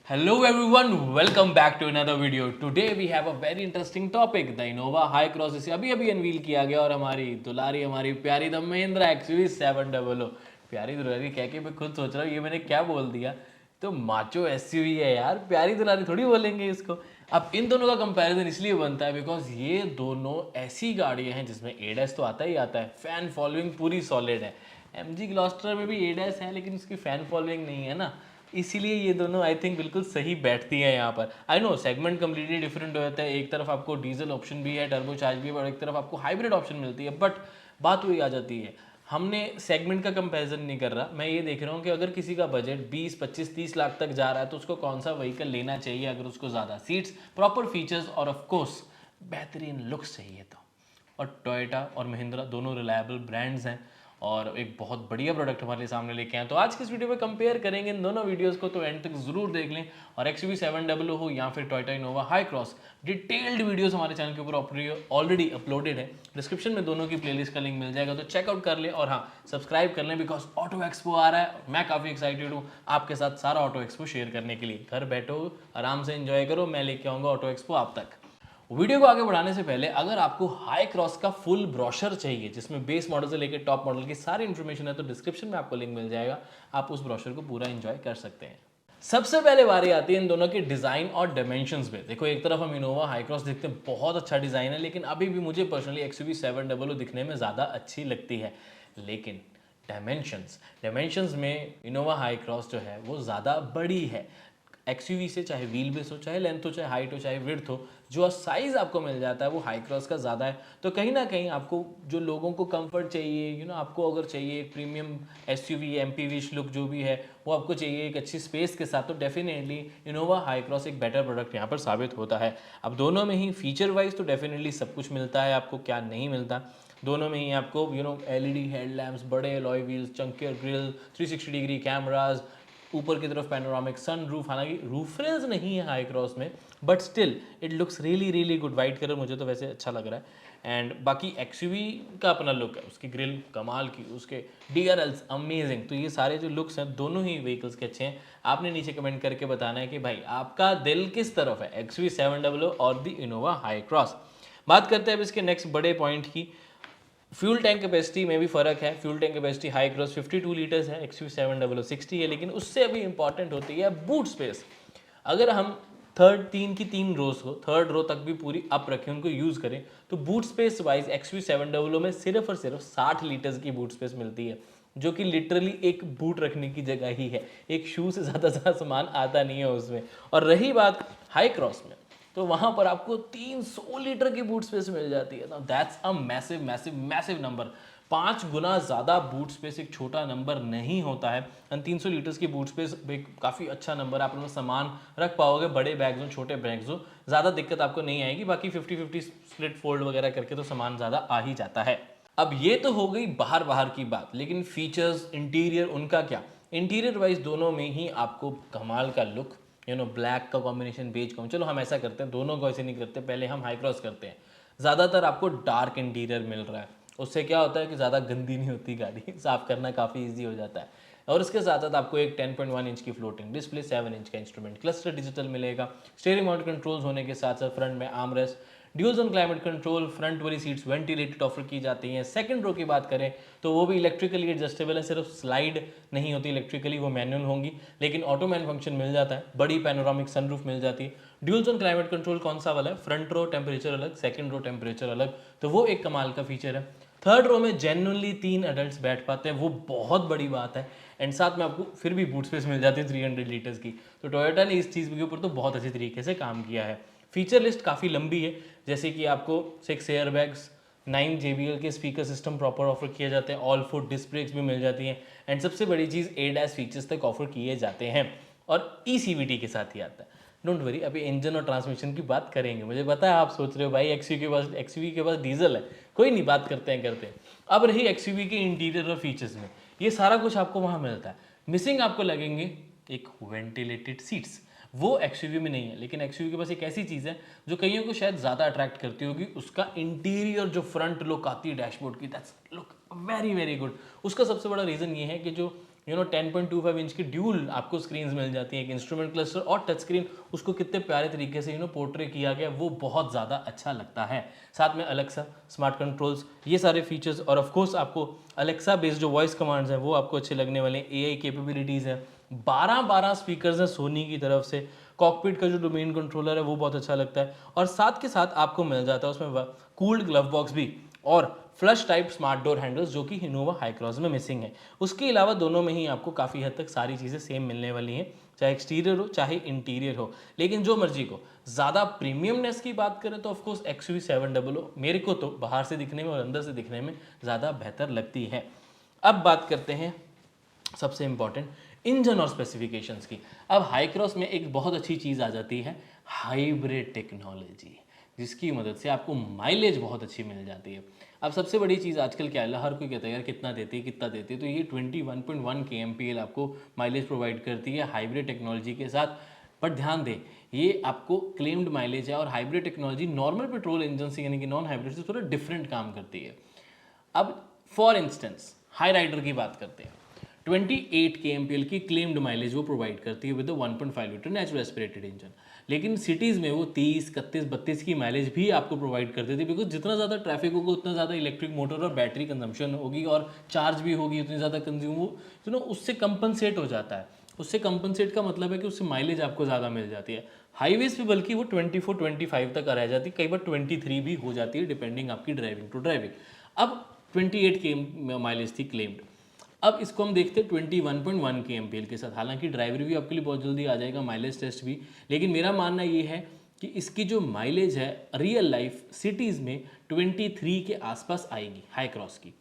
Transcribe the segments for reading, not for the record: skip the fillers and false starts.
Hello everyone, welcome back to another video. Today we have a very interesting topic. The Innova High Cross इसे अभी unveil किया गया और हमारी दुलारी हमारी प्यारी द महिंद्रा XUV 700। प्यारी दुलारी कह के मैं खुद सोच रहा हूँ ये मैंने क्या बोल दिया। तो माचो SUV है यार, प्यारी दुलारी थोड़ी बोलेंगे इसको। अब इन दोनों का कंपैरिजन इसलिए बनता है बिकॉज ये दोनों ऐसी गाड़ियाँ हैं जिसमें ADAS तो आता ही आता है, फैन फॉलोइंग पूरी सॉलिड है। MG ग्लॉस्टर में भी ADAS है लेकिन उसकी फैन फॉलोइंग नहीं है ना, इसीलिए ये दोनों आई थिंक बिल्कुल सही बैठती हैं यहाँ पर। I know segment completely different होता है, एक तरफ आपको डीजल ऑप्शन भी है, टर्बो चार्ज भी है, और एक तरफ आपको हाइब्रिड ऑप्शन मिलती है। बट बात वही आ जाती है, हमने सेगमेंट का कंपैरिजन नहीं कर रहा, मैं ये देख रहा हूँ कि अगर किसी का बजट 20, 25, 30 लाख तक जा रहा है तो उसको कौन सा व्हीकल लेना चाहिए। अगर उसको ज़्यादा सीट्स, प्रॉपर फीचर्स और ऑफकोर्स बेहतरीन लुक्स चाहिए तो। और टोयोटा और महिंद्रा दोनों रिलायबल ब्रांड्स हैं और एक बहुत बढ़िया प्रोडक्ट हमारे सामने लेके आए। तो आज की इस वीडियो में कंपेयर करेंगे इन दोनों वीडियोस को, तो एंड तक जरूर देख लें। और XUV 700 हो या फिर Toyota Innova high cross, detailed videos हमारे चैनल के ऊपर ऑलरेडी अपलोडेड है। डिस्क्रिप्शन में दोनों की प्लेलिस्ट का लिंक मिल जाएगा, तो चेकआउट कर लें। और हाँ, सब्सक्राइब कर लें बिकॉज ऑटो एक्सपो आ रहा है। मैं काफ़ी एक्साइटेड हूँ आपके साथ सारा ऑटो एक्सपो शेयर करने के लिए। घर बैठो, आराम से एंजॉय करो, मैं लेके आऊँगा ऑटो एक्सपो आप तक। वीडियो को आगे बढ़ाने से पहले अगर आपको हाई क्रॉस का फुल ब्रोशर चाहिए जिसमें बेस मॉडल से लेकर टॉप मॉडल की सारी इंफॉर्मेशन है, तो डिस्क्रिप्शन में आपको लिंक मिल जाएगा, आप उस ब्रोशर को पूरा एंजॉय कर सकते हैं। सबसे पहले बारी आती है इन दोनों की डिजाइन और डायमेंशंस पे। देखो, एक तरफ हम इनोवा हाई क्रॉस देखते हैं, बहुत अच्छा डिजाइन है, लेकिन अभी भी मुझे पर्सनली XUV 700 दिखने में ज़्यादा अच्छी लगती है। लेकिन डायमेंशंस में इनोवा हाई क्रॉस जो है वो ज़्यादा बड़ी है XUV से, चाहे व्हील बेस हो, चाहे लेंथ हो, चाहे हाइट हो, चाहे विड्थ हो। जो साइज़ आपको मिल जाता है वो हाई क्रॉस का ज़्यादा है। तो कहीं ना कहीं आपको जो लोगों को कंफर्ट चाहिए, आपको अगर चाहिए एक प्रीमियम SUV MPV लुक जो भी है वो आपको चाहिए एक अच्छी स्पेस के साथ, तो डेफिनेटली इनोवा हाई क्रॉस एक बेटर प्रोडक्ट यहाँ पर साबित होता है। अब दोनों में ही फीचर वाइज तो डेफिनेटली सब कुछ मिलता है, आपको क्या नहीं मिलता। दोनों में ही आपको LED हेडलैम्प्स, बड़े alloy wheels, chunkier grille, 360 degree cameras, ऊपर की तरफ पैनोरामिक सन रूफ। हालांकि रूफ रेल्स नहीं है हाई क्रॉस में, but still it looks really good. White colour मुझे तो वैसे अच्छा लग रहा है। एंड बाकी XUV का अपना लुक है, उसकी ग्रिल कमाल की, उसके DRLs अमेजिंग। तो ये सारे जो लुक्स हैं दोनों ही व्हीकल्स के अच्छे हैं। आपने नीचे कमेंट करके बताना है कि भाई आपका दिल किस तरफ है, XUV 700 और द इनोवा हाई क्रॉस। बात करते हैं अब इसके नेक्स्ट बड़े पॉइंट की। फ्यूल टैंक कैपेसिटी में भी फ़र्क है। Fuel tank capacity high cross 52 litres है, XUV 700 60 है, लेकिन उससे अभी इंपॉर्टेंट होती है बूट स्पेस। अगर हम तीन रोज को थर्ड रो तक भी पूरी अप रखें, उनको यूज़ करें, तो बूट स्पेस वाइज XUV 700 में सिर्फ और सिर्फ 60 लीटर्स की बूट स्पेस मिलती है, जो कि लिटरली एक बूट रखने की जगह ही है। एक शू से ज़्यादा सामान आता नहीं है उसमें। और रही बात हाई क्रॉस में, तो वहां पर आपको 300 लीटर की बूट स्पेस मिल जाती है। That's a massive massive massive number. 5 गुना ज़्यादा बूट स्पेस एक छोटा नंबर नहीं होता है। 300 लीटर्स की बूट स्पेस एक काफ़ी अच्छा नंबर है। आप उनमें सामान रख पाओगे, बड़े बैग्स हो, छोटे बैग्स हो, ज़्यादा दिक्कत आपको नहीं आएगी। बाकी 50-50 स्प्लिट फोल्ड वगैरह करके तो सामान ज़्यादा आ ही जाता है। अब ये तो हो गई बाहर की बात, लेकिन फीचर्स, इंटीरियर, उनका क्या? इंटीरियर वाइज दोनों में ही आपको कमाल का लुक, ब्लैक का कॉम्बिनेशन, बेज का। चलो हम ऐसा करते हैं, दोनों को ऐसे नहीं करते, पहले हम हाई क्रॉस करते हैं। ज़्यादातर आपको डार्क इंटीरियर मिल रहा है, उससे क्या होता है कि ज़्यादा गंदी नहीं होती गाड़ी, साफ़ करना काफ़ी ईजी हो जाता है। और इसके साथ साथ आपको एक 10.1 इंच की फ्लोटिंग डिस्प्ले, 7 इंच का इंस्ट्रूमेंट क्लस्टर डिजिटल मिलेगा। स्टीयरिंग माउंट कंट्रोल्स होने के साथ साथ फ्रंट में armrest, dual zone climate control, front वाली सीट्स वेंटिलेटेड ऑफर की जाती हैं। सेकंड रो की बात करें तो वो भी इलेक्ट्रिकली एडजस्टेबल है, सिर्फ स्लाइड नहीं होती इलेक्ट्रिकली, वो मैनुअल होंगी, लेकिन ऑटो मैन फंक्शन मिल जाता है। बड़ी पैनोरामिक सनरूफ मिल जाती है। ड्यूल जोन क्लाइमेट कंट्रोल कौन सा वाला है? फ्रंट रो टेम्परेचर अलग, सेकंड रो टेम्परेचर अलग, तो वो एक कमाल का फीचर है। थर्ड रो में जेन्युइनली 3 एडल्ट्स बैठ पाते हैं, वो बहुत बड़ी बात है। एंड साथ में आपको फिर भी बूट स्पेस मिल जाती है 300 लीटर्स की। तो टोयोटा ने इस चीज़ के ऊपर तो बहुत अच्छी तरीके से काम किया है। फीचर लिस्ट काफ़ी लंबी है, जैसे कि आपको 6 एयर बैग्स, 9 JBL के स्पीकर सिस्टम प्रॉपर ऑफर किए जाते हैं, ऑल फुट डिस्क ब्रेक्स भी मिल जाती हैं, एंड सबसे बड़ी चीज़ ADAS फीचर्स तक ऑफर किए जाते हैं और ECVT के साथ ही आता है। डोंट वरी, अभी इंजन और ट्रांसमिशन की बात करेंगे। मुझे पता है आप सोच रहे हो भाई XUV के पास डीजल है, कोई नहीं, बात करते हैं। अब रही XUV के इंटीरियर और फीचर्स में, ये सारा कुछ आपको वहाँ मिलता है। मिसिंग आपको लगेंगे एक वेंटिलेटेड सीट्स, वो XUV में नहीं है, लेकिन XUV के पास एक ऐसी चीज़ है जो कईयों को शायद ज़्यादा अट्रैक्ट करती होगी, उसका इंटीरियर जो फ्रंट लुक आती है डैशबोर्ड की, दैट्स लुक वेरी गुड। उसका सबसे बड़ा रीज़न ये है कि जो 10.25 इंच की ड्यूल आपको स्क्रीन्स मिल जाती हैं, एक इंस्ट्रूमेंट क्लस्टर और टच स्क्रीन, उसको कितने प्यारे तरीके से पोर्ट्रे किया गया, वो बहुत ज़्यादा अच्छा लगता है। साथ में अलेक्सा, स्मार्ट कंट्रोल्स, ये सारे फीचर्स, और ऑफ कोर्स आपको अलेक्सा बेस्ड जो वॉइस कमांड्स हैं वो आपको अच्छे लगने वाले हैं। एआई कैपेबिलिटीज़ हैं, 12 स्पीकर्स हैं सोनी की तरफ से, कॉकपिट का जो डोमेन कंट्रोलर है वो बहुत अच्छा लगता है, और साथ के साथ आपको मिल जाता है उसमें कूल्ड ग्लव बॉक्स भी और flush type smart door handles, जो कि इनोवा हाई क्रॉस में मिसिंग है। उसके अलावा दोनों में ही आपको काफ़ी हद तक सारी चीज़ें सेम मिलने वाली हैं, चाहे एक्सटीरियर हो चाहे इंटीरियर हो। लेकिन जो मर्जी को ज़्यादा प्रीमियमनेस की बात करें तो ऑफकोर्स XUV700 मेरे को तो बाहर से दिखने में और अंदर से दिखने में ज़्यादा बेहतर लगती है। अब बात करते हैं सबसे इंपॉर्टेंट इंजन और स्पेसिफिकेशंस की। अब हाई क्रॉस में एक बहुत अच्छी चीज़ आ जाती है, हाइब्रिड टेक्नोलॉजी, जिसकी मदद से आपको माइलेज बहुत अच्छी मिल जाती है। अब सबसे बड़ी चीज़ आजकल क्या है, हर कोई कहता है यार कितना देती है कितना देती है, तो ये 21.1 kmpl आपको माइलेज प्रोवाइड करती है हाइब्रिड टेक्नोलॉजी के साथ। पर ध्यान दें, ये आपको क्लेम्ड माइलेज है, और hybrid technology normal petrol engine से यानी कि नॉन हाइब्रिड से थोड़ा डिफरेंट काम करती है। अब फॉर इंस्टेंस हाई राइडर की बात करते हैं, 28 kmpl की क्लेम्ड माइलेज वो प्रोवाइड करती है with 1.5 litre natural aspirated engine, लेकिन सिटीज़ में वो 30, 31, 32 की माइलेज भी आपको प्रोवाइड करती थी, बिकॉज जितना ज़्यादा ट्रैफिक होगा उतना ज़्यादा इलेक्ट्रिक मोटर और बैटरी कंजम्पशन होगी, और चार्ज भी होगी उतनी ज़्यादा कंज्यूम हो, उससे कंपनसेट हो जाता है। उससे कंपनसेट का मतलब है कि उससे माइलेज आपको ज़्यादा मिल जाती है। हाईवेज पे बल्कि वो 24-25 तक रह जाती है, कई बार 23 भी हो जाती है डिपेंडिंग आपकी ड्राइविंग टू ड्राइविंग। अब 28 की माइलेज थी क्लेम्ड। अब इसको हम देखते हैं 21.1 kmpl के साथ। हालांकि ड्राइवर भी आपके लिए बहुत जल्दी आ जाएगा, माइलेज टेस्ट भी, लेकिन मेरा मानना ये है कि इसकी जो माइलेज है रियल लाइफ सिटीज़ में 23 के आसपास आएगी हाई क्रॉस की,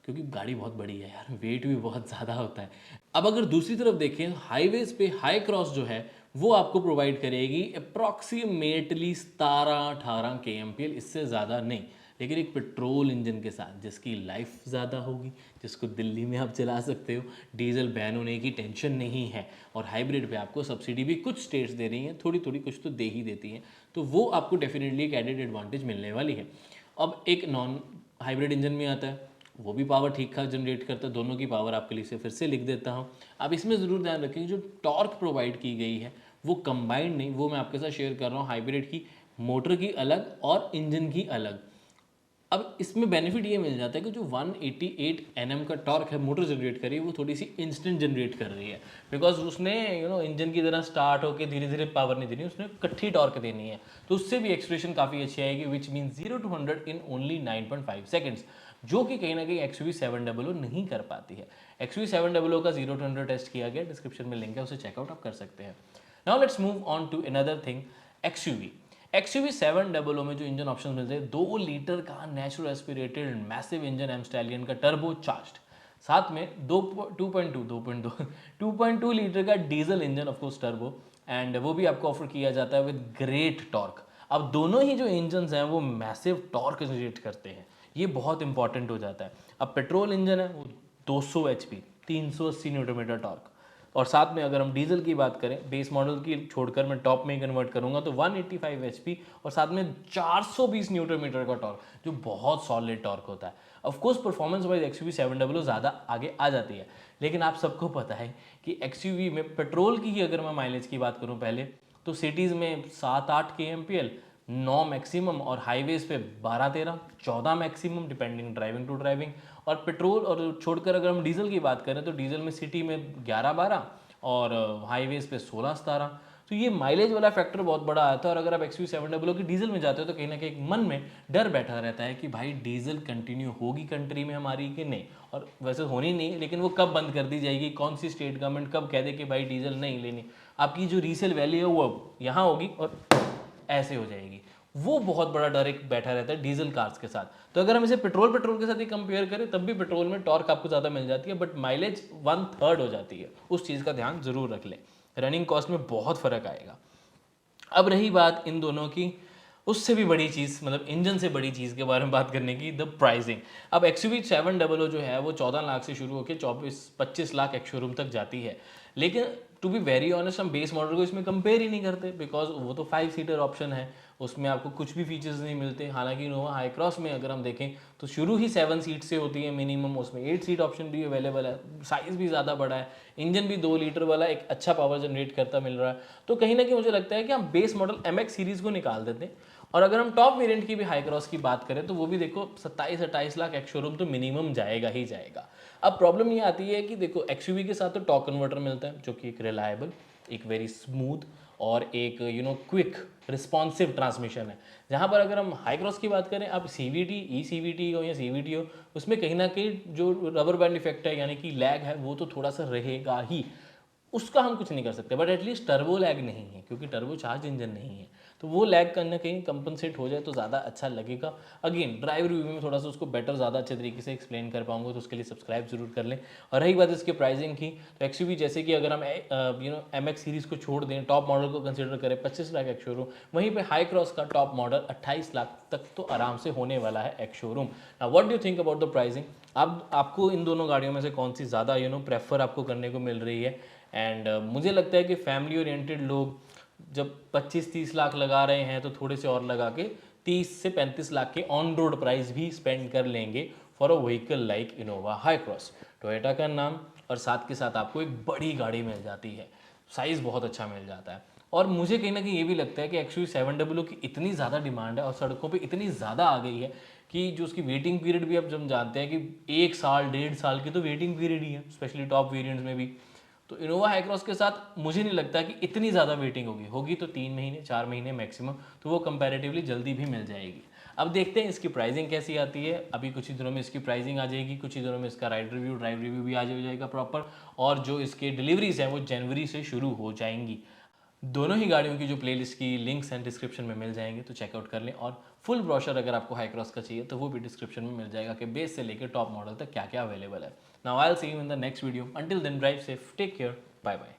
क्योंकि गाड़ी बहुत बड़ी है यार, वेट भी बहुत ज़्यादा होता है। अब अगर दूसरी तरफ देखें, हाईवेज पे हाई क्रॉस जो है वो आपको प्रोवाइड करेगी अप्रॉक्सीमेटली 17-18 kmpl, इससे ज़्यादा नहीं। लेकिन एक पेट्रोल इंजन के साथ जिसकी लाइफ ज़्यादा होगी, जिसको दिल्ली में आप चला सकते हो, डीजल बैन होने की टेंशन नहीं है, और हाइब्रिड पे आपको सब्सिडी भी कुछ स्टेट्स दे रही हैं, थोड़ी थोड़ी कुछ तो दे ही देती हैं, तो वो आपको डेफिनेटली एक एडेड एडवांटेज मिलने वाली है। अब एक नॉन हाइब्रिड इंजन में आता है, वो भी पावर ठीक ठाक जनरेट करता है, दोनों की पावर आपके लिए से फिर से लिख देता हूँ। अब इसमें ज़रूर ध्यान रखें जो टॉर्क प्रोवाइड की गई है वो कंबाइंड नहीं, वो मैं आपके साथ शेयर कर रहा हूँ, हाइब्रिड की मोटर की अलग और इंजन की अलग। अब इसमें बेनिफिट ये मिल जाता है कि जो 188 Nm का टॉर्क है मोटर जनरेट कर रही है, वो थोड़ी सी इंस्टेंट जनरेट कर रही है, बिकॉज उसने इंजन की तरह स्टार्ट होकर धीरे धीरे पावर नहीं देनी, उसने इकट्ठी टॉर्क देनी है, तो उससे भी एक्सप्रेशन काफ़ी अच्छी आएगी, which mean 0 to 100 in only 9.5 seconds, जो कि कहीं ना कहीं XUV700 नहीं कर पाती है। XUV700 का 0 to 100 टेस्ट किया गया, डिस्क्रिप्शन में लिंक है, उसे चेकआउट आप कर सकते हैं। Now let's move on to another thing, XUV700 में जो इंजन ऑप्शन मिलते हैं, 2 लीटर का natural aspirated massive engine M Stallion का टर्बो चार्ज्ड, साथ में 2.2 लीटर का diesel engine of course turbo, and वो भी आपको ऑफर किया जाता है विद ग्रेट टॉर्क। अब दोनों ही जो इंजन हैं वो मैसिव टॉर्क जनरेट करते हैं, ये बहुत इंपॉर्टेंट हो जाता है। अब पेट्रोल इंजन है वो 200 HP 380 न्यूटन टॉर्क, और साथ में अगर हम डीजल की बात करें, बेस मॉडल की छोड़कर मैं टॉप में ही कन्वर्ट करूंगा तो 185 HP और साथ में 420 न्यूटन मीटर का टॉर्क, जो बहुत सॉलिड टॉर्क होता है। ऑफकोर्स परफॉर्मेंस वाइज XUV700 ज़्यादा आगे आ जाती है, लेकिन आप सबको पता है कि XUV में पेट्रोल की ही अगर मैं माइलेज की बात करूँ पहले, तो सिटीज़ में 7-8 kmpl 9 मैक्सिमम, और हाईवेज पे 12-13, 14 maximum depending driving to driving. और पेट्रोल और छोड़कर अगर हम डीजल की बात करें तो डीजल में सिटी में 11-12 और हाईवेज पे 16-17, तो ये माइलेज वाला फैक्टर बहुत बड़ा आता है। और अगर आप XUV700 की डीजल में जाते हो तो कहीं ना कहीं मन में डर बैठा रहता है कि भाई डीजल कंटिन्यू होगी कंट्री में हमारी कि नहीं, और वैसे होनी नहीं, लेकिन वो कब बंद कर दी जाएगी, कौन सी स्टेट गवर्नमेंट कब कह दे कि भाई डीजल नहीं लेनी, आपकी जो रीसेल वैल्यू है वो यहाँ होगी और ऐसे हो जाएगी, वो बहुत बड़ा डर एक बैठा रहता है डीजल कार्स के साथ। तो अगर हम इसे पेट्रोल के साथ ही कंपेयर करें तब भी पेट्रोल में टॉर्क आपको ज़्यादा मिल जाती है, बट माइलेज 1/3 हो जाती है, उस चीज़ का ध्यान जरूर रख लें, रनिंग कॉस्ट में बहुत फर्क आएगा। अब रही बात इन दोनों की, उससे भी बड़ी चीज़, मतलब इंजन से बड़ी चीज़ के बारे में बात करने की, द प्राइसिंग। अब XUV700 जो है वो 14 लाख से शुरू होकर 24-25 लाख एक्स शोरूम तक जाती है, लेकिन टू बी वेरी ऑनेस्ट हम बेस मॉडल को इसमें कंपेयर ही नहीं करते, बिकॉज वो तो 5 सीटर ऑप्शन है, उसमें आपको कुछ भी फीचर्स नहीं मिलते। हालांकि इनोवा हाई क्रॉस में अगर हम देखें तो शुरू ही 7 सीट से होती है मिनिमम, उसमें 8 सीट ऑप्शन भी अवेलेबल है, साइज़ भी ज़्यादा बड़ा है, इंजन भी 2 लीटर वाला एक अच्छा पावर जनरेट करता मिल रहा है। तो कहीं ना कहीं मुझे लगता है कि हम बेस मॉडल MX सीरीज़ को निकाल देते हैं। और अगर हम टॉप वेरिएंट की भी हाई क्रॉस की बात करें तो वो भी देखो 27-28 लाख एक्स शोरूम तो मिनिमम जाएगा ही जाएगा। अब प्रॉब्लम ये आती है कि देखो XUV के साथ तो टॉर्क कन्वर्टर मिलता है जो कि एक रिलायबल, एक वेरी स्मूथ और एक क्विक रिस्पॉन्सिव ट्रांसमिशन है। जहाँ पर अगर हम हाई क्रॉस की बात करें, अब CVT ECVT हो या CVT हो, उसमें कहीं ना कहीं जो रबर बैंड इफेक्ट है यानी कि लैग है वो तो थोड़ा सा रहेगा ही, उसका हम कुछ नहीं कर सकते। बट एटलीस्ट टर्बो लैग नहीं है क्योंकि टर्बो चार्ज इंजन नहीं है, तो वो लैग कहीं ना कहीं कंपनसेट हो जाए तो ज़्यादा अच्छा लगेगा। अगेन ड्राइव रिव्यू में थोड़ा सा उसको बेटर ज़्यादा अच्छे तरीके से एक्सप्लेन कर पाऊंगा, तो उसके लिए सब्सक्राइब जरूर कर लें। और रही बात इसके प्राइसिंग की, तो XUV जैसे कि अगर हम MX सीरीज़ को छोड़ दें, टॉप मॉडल को कंसिडर करें 25 लाख एक्स शोरूम, वहीं पे हाई क्रॉस का टॉप मॉडल 28 लाख तक तो आराम से होने वाला है ex showroom. What do you think about the pricing? अब आपको इन दोनों गाड़ियों में से कौन सी ज़्यादा प्रेफर आपको करने को मिल रही है? एंड मुझे लगता है कि फैमिली ओरिएंटेड लोग जब 25-30 लाख लगा रहे हैं तो थोड़े से और लगा के 30 से 35 लाख के ऑन रोड प्राइस भी स्पेंड कर लेंगे for a vehicle like Innova high cross. Toyota का नाम और साथ के साथ आपको एक बड़ी गाड़ी मिल जाती है, साइज़ बहुत अच्छा मिल जाता है। और मुझे कहीं ना कहीं ये भी लगता है कि XUV 700 की इतनी ज़्यादा डिमांड है और सड़कों पे इतनी ज़्यादा आ गई है कि जो उसकी वेटिंग पीरियड भी अब जब जानते हैं कि 1 साल 1.5 साल की तो वेटिंग पीरियड ही है, स्पेशली टॉप वेरिएंट्स में भी। तो इनोवा हाई क्रॉस के साथ मुझे नहीं लगता कि इतनी ज़्यादा वेटिंग होगी तो 3 महीने 4 महीने मैक्सिमम, तो वो कंपैरेटिवली जल्दी भी मिल जाएगी। अब देखते हैं इसकी प्राइसिंग कैसी आती है। अभी कुछ ही दिनों में इसकी प्राइसिंग आ जाएगी, कुछ ही दिनों में इसका राइड रिव्यू ड्राइव रिव्यू भी आ जाएगा प्रॉपर, और जो इसके डिलीवरीज हैं वो जनवरी से शुरू हो जाएंगी। दोनों ही गाड़ियों की जो प्लेलिस्ट की लिंक्स हैं डिस्क्रिप्शन में मिल जाएंगे, तो चेकआउट कर लें। और फुल ब्रोशर अगर आपको हाई क्रॉस का चाहिए तो वो भी डिस्क्रिप्शन में मिल जाएगा कि बेस से लेकर टॉप मॉडल तक क्या क्या अवेलेबल है। Now I will see you in the next video. Until then drive safe, take care, bye bye.